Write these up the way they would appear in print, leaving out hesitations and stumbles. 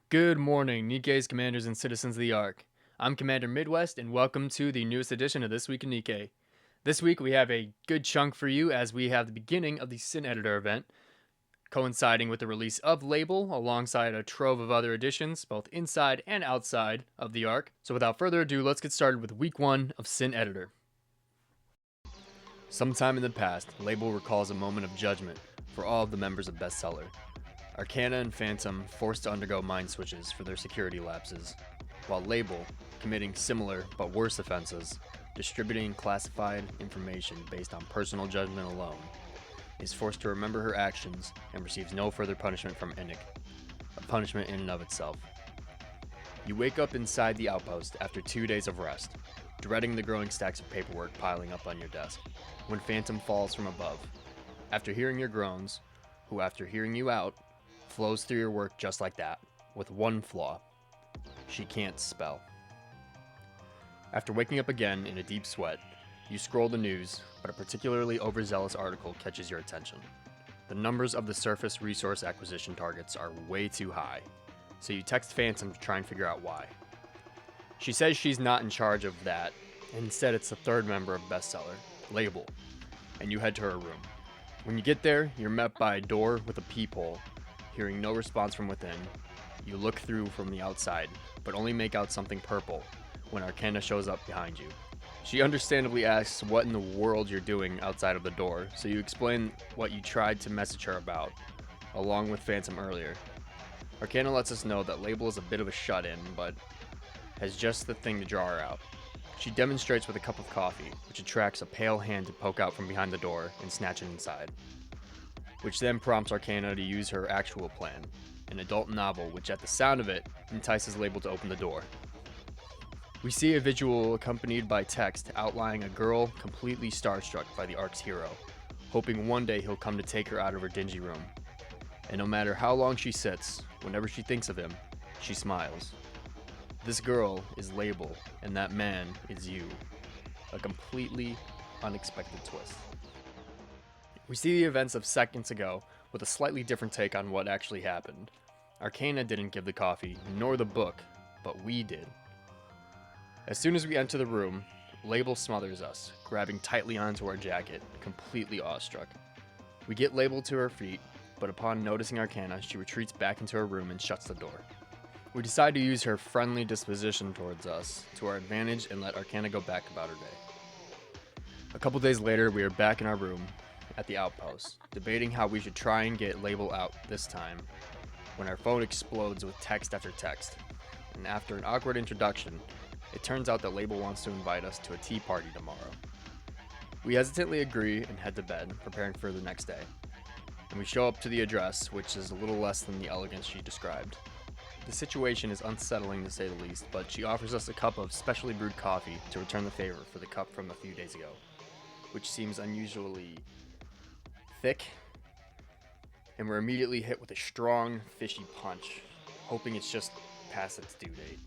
Good morning, Nikke's commanders and citizens of the Ark. I'm Commander Midwest, and welcome to the newest edition of This Week in Nikke. This week we have a good chunk for you as we have the beginning of the Sin Editor event, coinciding with the release of Label alongside a trove of other editions, both inside and outside of the Ark. So without further ado, let's get started with Week 1 of Sin Editor. Sometime in the past, Label recalls a moment of judgment for all of the members of Bestseller. Arcana and Phantom forced to undergo mind switches for their security lapses, while Label, committing similar but worse offenses, distributing classified information based on personal judgment alone, is forced to remember her actions and receives no further punishment from NIKKE, a punishment in and of itself. You wake up inside the outpost after 2 days of rest, dreading the growing stacks of paperwork piling up on your desk, when Phantom falls from above. After hearing your groans, who after hearing you out, flows through your work just like that, with one flaw. She can't spell. After waking up again in a deep sweat, you scroll the news, but a particularly overzealous article catches your attention. The numbers of the surface resource acquisition targets are way too high, so you text Phantom to try and figure out why. She says she's not in charge of that, and instead it's the third member of Bestseller, Label, and you head to her room. When you get there, you're met by a door with a peephole. Hearing no response from within, you look through from the outside, but only make out something purple when Arcana shows up behind you. She understandably asks what in the world you're doing outside of the door, so you explain what you tried to message her about, along with Phantom earlier. Arcana lets us know that Label is a bit of a shut-in, but has just the thing to draw her out. She demonstrates with a cup of coffee, which attracts a pale hand to poke out from behind the door and snatch it inside, which then prompts Arcana to use her actual plan, an adult novel which at the sound of it entices Label to open the door. We see a visual accompanied by text outlining a girl completely starstruck by the Ark's hero, hoping one day he'll come to take her out of her dingy room. And no matter how long she sits, whenever she thinks of him, she smiles. This girl is Label, and that man is you. A completely unexpected twist. We see the events of seconds ago with a slightly different take on what actually happened. Arcana didn't give the coffee, nor the book, but we did. As soon as we enter the room, Label smothers us, grabbing tightly onto our jacket, completely awestruck. We get Label to her feet, but upon noticing Arcana, she retreats back into her room and shuts the door. We decide to use her friendly disposition towards us to our advantage and let Arcana go back about her day. A couple days later, we are back in our room at the outpost, debating how we should try and get Label out this time, when our phone explodes with text after text. And after an awkward introduction, it turns out that Label wants to invite us to a tea party tomorrow. We hesitantly agree and head to bed, preparing for the next day. And we show up to the address, which is a little less than the elegance she described. The situation is unsettling to say the least, but she offers us a cup of specially brewed coffee to return the favor for the cup from a few days ago, which seems unusually thick, and we're immediately hit with a strong, fishy punch, hoping it's just past its due date.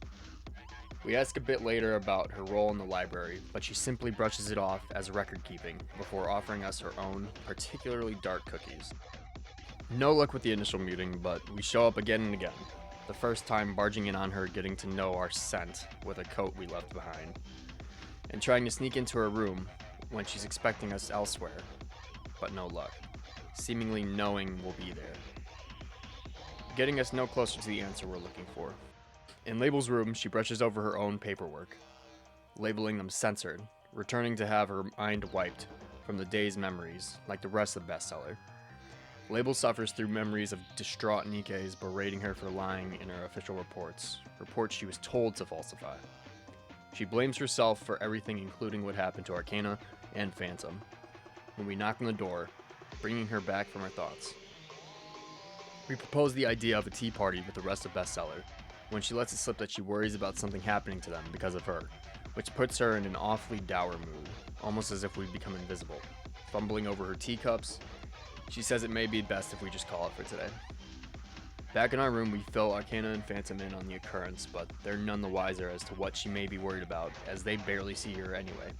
We ask a bit later about her role in the library, but she simply brushes it off as record keeping before offering us her own particularly dark cookies. No luck with the initial meeting, but we show up again and again, the first time barging in on her getting to know our scent with a coat we left behind, and trying to sneak into her room when she's expecting us elsewhere, but no luck, seemingly knowing we'll be there, getting us no closer to the answer we're looking for. In Label's room, she brushes over her own paperwork, labeling them censored, returning to have her mind wiped from the day's memories, like the rest of the Bestseller. Label suffers through memories of distraught Nikke's berating her for lying in her official reports she was told to falsify. She blames herself for everything, including what happened to Arcana and Phantom, when we knock on the door, bringing her back from her thoughts. We propose the idea of a tea party with the rest of Bestseller, when she lets it slip that she worries about something happening to them because of her, which puts her in an awfully dour mood, almost as if we've become invisible. Fumbling over her teacups, she says it may be best if we just call it for today. Back in our room, we fill Arcana and Phantom in on the occurrence, but they're none the wiser as to what she may be worried about, as they barely see her anyway.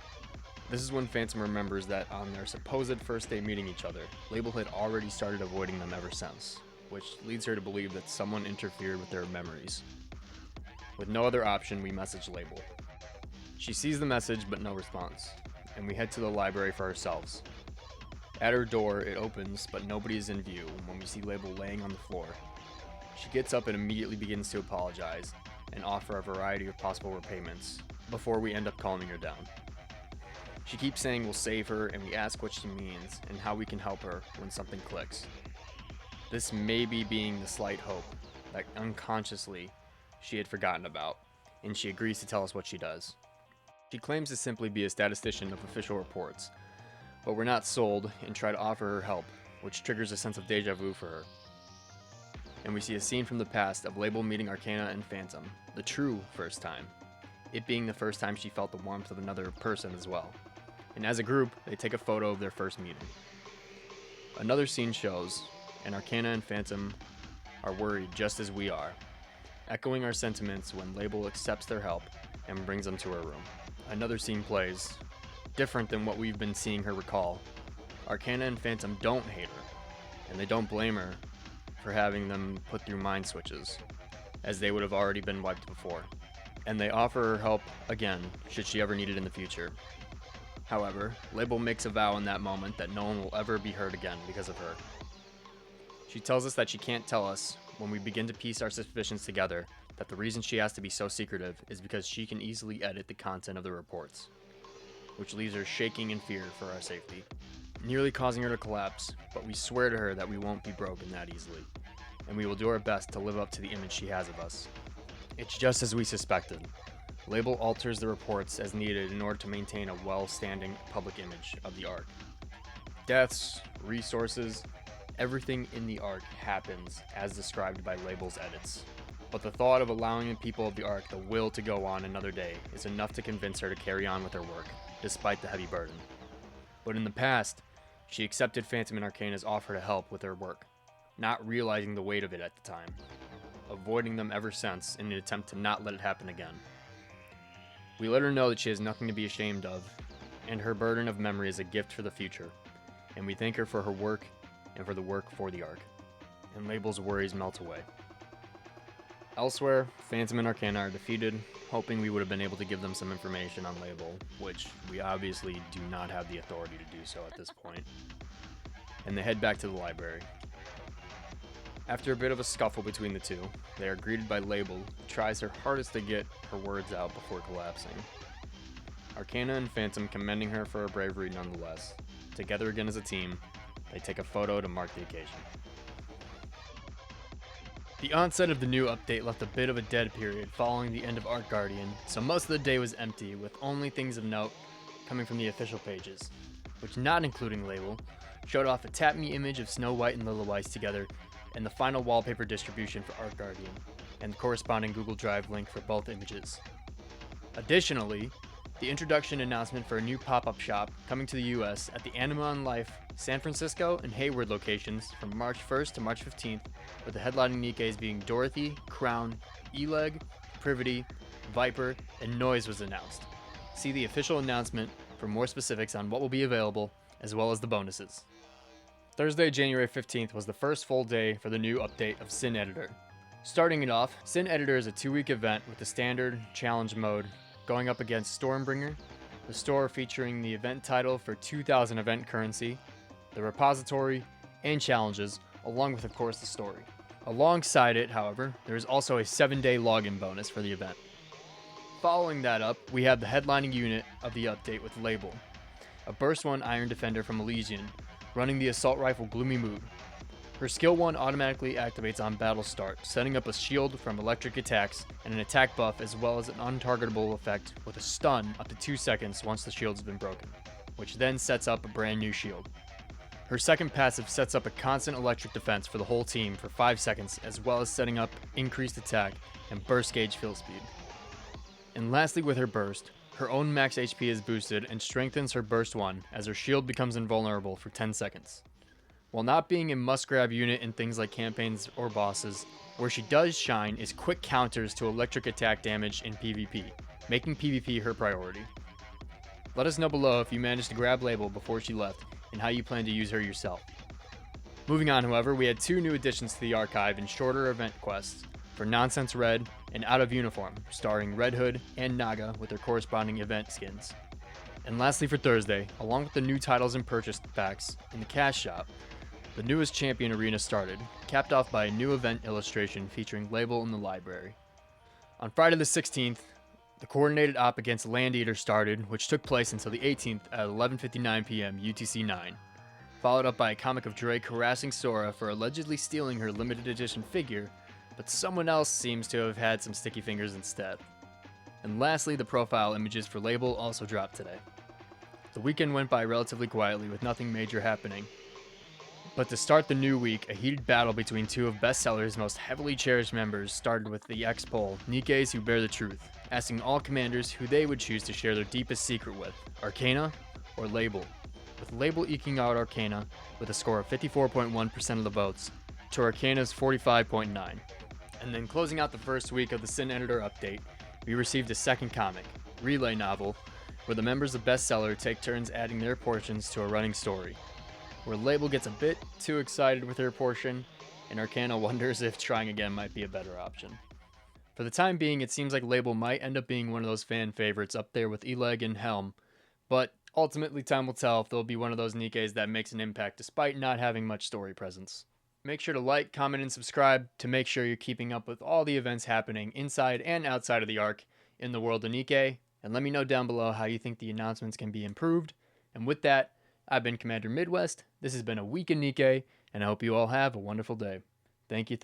This is when Phantom remembers that on their supposed first day meeting each other, Label had already started avoiding them ever since. which leads her to believe that someone interfered with their memories. With no other option, we message Label. She sees the message but no response, and we head to the library for ourselves. At her door, it opens, but nobody is in view when we see Label laying on the floor. She gets up and immediately begins to apologize and offer a variety of possible repayments before we end up calming her down. She keeps saying we'll save her, and we ask what she means and how we can help her when something clicks. This maybe being the slight hope that unconsciously she had forgotten about, and she agrees to tell us what she does. She claims to simply be a statistician of official reports, but we're not sold and try to offer her help, which triggers a sense of deja vu for her. And we see a scene from the past of Label meeting Arcana and Phantom, the true first time, it being the first time she felt the warmth of another person as well. And as a group, they take a photo of their first meeting. Another scene shows, and Arcana and Phantom are worried just as we are, echoing our sentiments when Label accepts their help and brings them to her room. Another scene plays, different than what we've been seeing her recall. Arcana and Phantom don't hate her, and they don't blame her for having them put through mind switches, as they would have already been wiped before. And they offer her help again, should she ever need it in the future. However, Label makes a vow in that moment that no one will ever be hurt again because of her. She tells us that she can't tell us, when we begin to piece our suspicions together, that the reason she has to be so secretive is because she can easily edit the content of the reports, which leaves her shaking in fear for our safety, nearly causing her to collapse, but we swear to her that we won't be broken that easily, and we will do our best to live up to the image she has of us. It's just as we suspected. Label alters the reports as needed in order to maintain a well-standing public image of the Ark. Deaths, resources, everything in the Ark happens as described by Label's edits. But the thought of allowing the people of the Ark the will to go on another day is enough to convince her to carry on with her work, despite the heavy burden. But in the past, she accepted Phantom and Arcana's offer to help with her work, not realizing the weight of it at the time, avoiding them ever since in an attempt to not let it happen again. We let her know that she has nothing to be ashamed of, and her burden of memory is a gift for the future, and we thank her for her work and for the work for the Ark, and Label's worries melt away. Elsewhere, Phantom and Arcana are defeated, hoping we would have been able to give them some information on Label, which we obviously do not have the authority to do so at this point, and they head back to the library. After a bit of a scuffle between the two, they are greeted by Label, who tries her hardest to get her words out before collapsing. Arcana and Phantom commending her for her bravery nonetheless. Together again as a team, they take a photo to mark the occasion. The onset of the new update left a bit of a dead period following the end of Ark Guardian, so most of the day was empty, with only things of note coming from the official pages, which, not including Label, showed off a Tap Me image of Snow White and Lilywhite together, and the final wallpaper distribution for Ark Guardian, and the corresponding Google Drive link for both images. Additionally, the introduction announcement for a new pop-up shop coming to the US at the Animon Life San Francisco and Hayward locations from March 1st to March 15th, with the headlining NIKKEs being Dorothy, Crown, E-Leg, Privity, Viper, and Noise was announced. See the official announcement for more specifics on what will be available, as well as the bonuses. Thursday, January 15th was the first full day for the new update of Sin Editor. Starting it off, Sin Editor is a 2-week event with the standard challenge mode going up against Stormbringer, the store featuring the event title for 2,000 event currency, the repository, and challenges, along with, of course, the story. Alongside it, however, there is also a 7-day login bonus for the event. Following that up, we have the headlining unit of the update with Label, a Burst 1 Iron Defender from Elysian, running the assault rifle Gloomy Mood. Her skill 1 automatically activates on battle start, setting up a shield from electric attacks and an attack buff, as well as an untargetable effect with a stun up to 2 seconds once the shield has been broken, which then sets up a brand new shield. Her second passive sets up a constant electric defense for the whole team for 5 seconds, as well as setting up increased attack and burst gauge fill speed. And lastly, with her burst, her own max HP is boosted and strengthens her burst 1 as her shield becomes invulnerable for 10 seconds. While not being a must-grab unit in things like campaigns or bosses, where she does shine is quick counters to electric attack damage in PvP, making PvP her priority. Let us know below if you managed to grab Label before she left and how you plan to use her yourself. Moving on, however, we had 2 new additions to the archive in shorter event quests for Nonsense Red and Out of Uniform, starring Red Hood and Naga with their corresponding event skins. And lastly for Thursday, along with the new titles and purchase packs in the cash shop, the newest champion arena started, capped off by a new event illustration featuring Label in the library. On Friday the 16th, the coordinated op against Land Eater started, which took place until the 18th at 11:59 p.m. UTC 9, followed up by a comic of Drake harassing Sora for allegedly stealing her limited edition figure, but someone else seems to have had some sticky fingers instead. And lastly, the profile images for Label also dropped today. The weekend went by relatively quietly with nothing major happening. But to start the new week, a heated battle between 2 of Bestseller's most heavily cherished members started with the X poll, NIKKE's Who Bear the Truth, asking all commanders who they would choose to share their deepest secret with, Arcana or Label, with Label eking out Arcana with a score of 54.1% of the votes to Arcana's 45.9%. And then closing out the first week of the Sin Editor update, we received a second comic, Relay Novel, where the members of Bestseller take turns adding their portions to a running story, where Label gets a bit too excited with her portion, and Arcana wonders if trying again might be a better option. For the time being, it seems like Label might end up being one of those fan favorites up there with Eleg and Helm, but ultimately time will tell if they'll be one of those NIKKEs that makes an impact despite not having much story presence. Make sure to like, comment, and subscribe to make sure you're keeping up with all the events happening inside and outside of the Arc in the world of NIKKE, and let me know down below how you think the announcements can be improved. And with that, I've been Commander Midwest, this has been a week in NIKKE, and I hope you all have a wonderful day. Thank you.